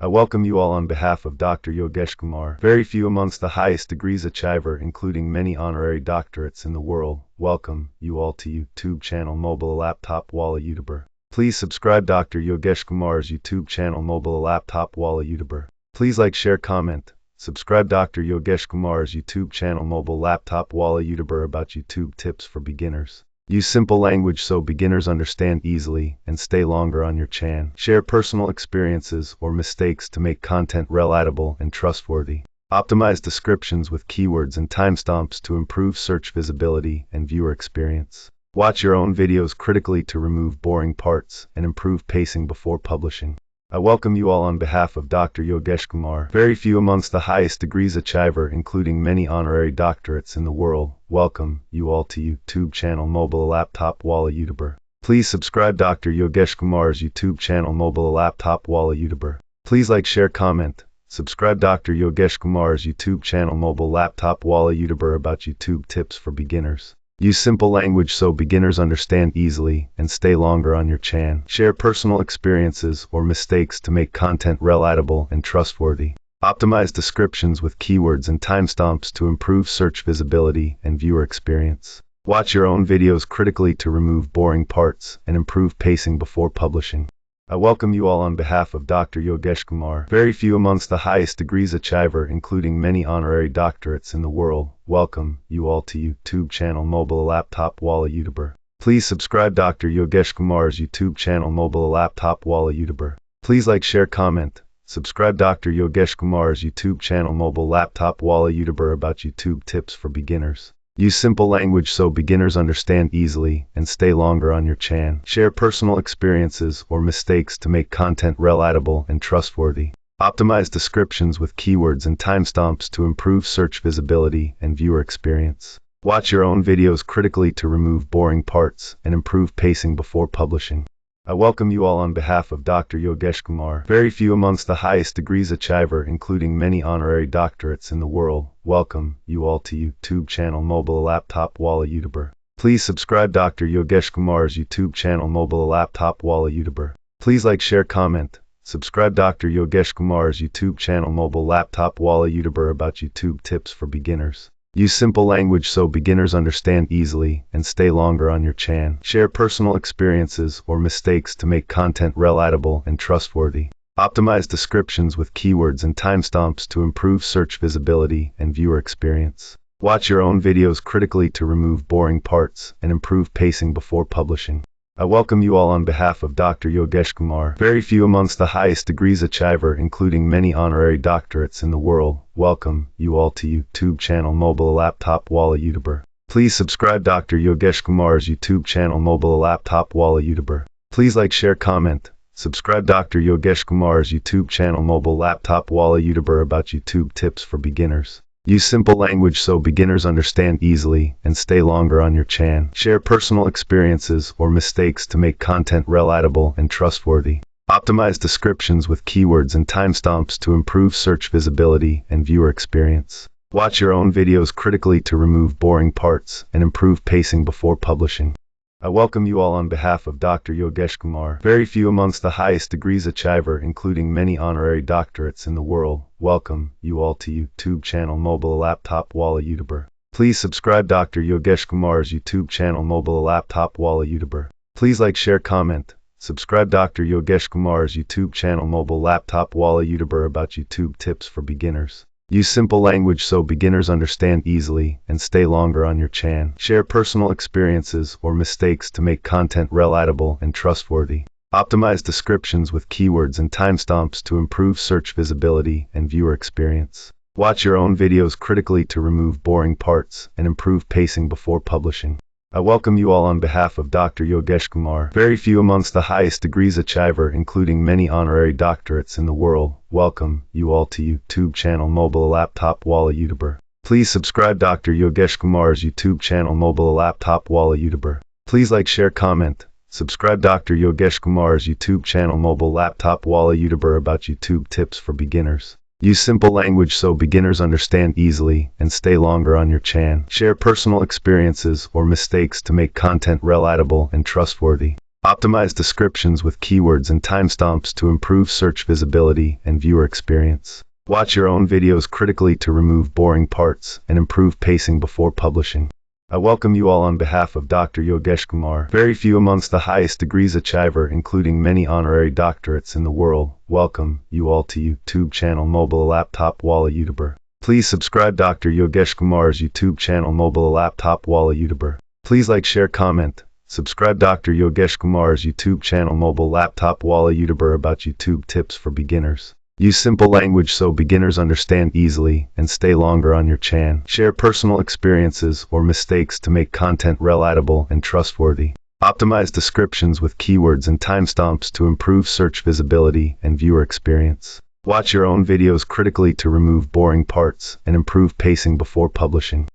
I welcome you all on behalf of Dr. Yogeshkr. Very few amongst the highest degrees achiver, including many honorary doctorates in the world. Welcome you all to YouTube channel mobile laptop wala YouTuber. Please subscribe Dr. Yogeshkr's YouTube channel mobile laptop wala YouTuber. Please like, share, comment. Subscribe Dr. Yogeshkr's YouTube channel mobile laptop wala YouTuber about YouTube tips for beginners. Use simple language so beginners understand easily and stay longer on your channel. Share personal experiences or mistakes to make content relatable and trustworthy. Optimize descriptions with keywords and timestamps to improve search visibility and viewer experience. Watch your own videos critically to remove boring parts and improve pacing before publishing. I welcome you all on behalf of Dr. Yogeshkr. Very few amongst the highest degrees achiver, including many honorary doctorates in the world. Welcome you all to YouTube channel mobile laptop wala YouTuber. Please subscribe Dr. Yogeshkr's YouTube channel mobile laptop wala YouTuber. Please like, share, comment. Subscribe Dr. Yogeshkr's YouTube channel mobile laptop wala YouTuber about YouTube tips for beginners. Use simple language so beginners understand easily and stay longer on your channel. Share personal experiences or mistakes to make content relatable and trustworthy. Optimize descriptions with keywords and timestamps to improve search visibility and viewer experience. Watch your own videos critically to remove boring parts and improve pacing before publishing. I welcome you all on behalf of Dr. Yogeshkr. Very few amongst the highest degrees achiver, including many honorary doctorates in the world. Welcome you all to YouTube channel mobile laptop wala YouTuber. Please subscribe Dr. Yogeshkr's YouTube channel mobile laptop wala YouTuber. Please like, share, comment. Subscribe Dr. Yogeshkr's YouTube channel mobile laptop wala YouTuber about YouTube tips for beginners. Use simple language so beginners understand easily and stay longer on your channel. Share personal experiences or mistakes to make content relatable and trustworthy. Optimize descriptions with keywords and timestamps to improve search visibility and viewer experience. Watch your own videos critically to remove boring parts and improve pacing before publishing. I welcome you all on behalf of Dr. Yogeshkr. Very few amongst the highest degrees achiver, including many honorary doctorates in the world. Welcome you all to YouTube channel mobile laptop wala YouTuber. Please subscribe Dr. Yogeshkr's YouTube channel mobile laptop wala YouTuber. Please like, share, comment. Subscribe Dr. Yogeshkr's YouTube channel mobile laptop wala YouTuber about YouTube tips for beginners. Use simple language so beginners understand easily and stay longer on your channel. Share personal experiences or mistakes to make content relatable and trustworthy. Optimize descriptions with keywords and timestamps to improve search visibility and viewer experience. Watch your own videos critically to remove boring parts and improve pacing before publishing. I welcome you all on behalf of Dr. Yogeshkr. Very few amongst the highest degrees achiver, including many honorary doctorates in the world. Welcome you all to YouTube channel mobile laptop wala YouTuber. Please subscribe Dr. Yogeshkr's YouTube channel mobile laptop wala YouTuber. Please like, share, comment. Subscribe Dr. Yogeshkr's YouTube channel mobile laptop wala YouTuber about YouTube tips for beginners. Use simple language so beginners understand easily and stay longer on your channel. Share personal experiences or mistakes to make content relatable and trustworthy. Optimize descriptions with keywords and timestamps to improve search visibility and viewer experience. Watch your own videos critically to remove boring parts and improve pacing before publishing. I welcome you all on behalf of Dr. Yogeshkr. Very few amongst the highest degrees achiver, including many honorary doctorates in the world. Welcome you all to YouTube channel mobile laptop wala YouTuber. Please subscribe Dr. Yogeshkr's YouTube channel mobile laptop wala YouTuber. Please like, share, comment. Subscribe Dr. Yogeshkr's YouTube channel mobile laptop wala YouTuber about YouTube tips for beginners. Use simple language so beginners understand easily and stay longer on your channel. Share personal experiences or mistakes to make content relatable and trustworthy. Optimize descriptions with keywords and timestamps to improve search visibility and viewer experience. Watch your own videos critically to remove boring parts and improve pacing before publishing. I welcome you all on behalf of Dr. Yogeshkr. Very few amongst the highest degrees achiver, including many honorary doctorates in the world. Welcome you all to YouTube channel mobile laptop wala YouTuber. Please subscribe Dr. Yogeshkr's YouTube channel mobile laptop wala YouTuber. Please like, share, comment. Subscribe Dr. Yogeshkr's YouTube channel mobile laptop wala YouTuber about YouTube tips for beginners. Use simple language so beginners understand easily and stay longer on your channel. Share personal experiences or mistakes to make content relatable and trustworthy. Optimize descriptions with keywords and timestamps to improve search visibility and viewer experience. Watch your own videos critically to remove boring parts and improve pacing before publishing. I welcome you all on behalf of Dr. Yogeshkr. Very few amongst the highest degrees achiver, including many honorary doctorates in the world. Welcome you all to YouTube channel mobile laptop wala YouTuber. Please subscribe Dr. Yogeshkr's YouTube channel mobile laptop wala YouTuber. Please like, share, comment. Subscribe Dr. Yogeshkr's YouTube channel mobile laptop wala YouTuber about YouTube tips for beginners. Use simple language so beginners understand easily and stay longer on your channel. Share personal experiences or mistakes to make content relatable and trustworthy. Optimize descriptions with keywords and timestamps to improve search visibility and viewer experience. Watch your own videos critically to remove boring parts and improve pacing before publishing.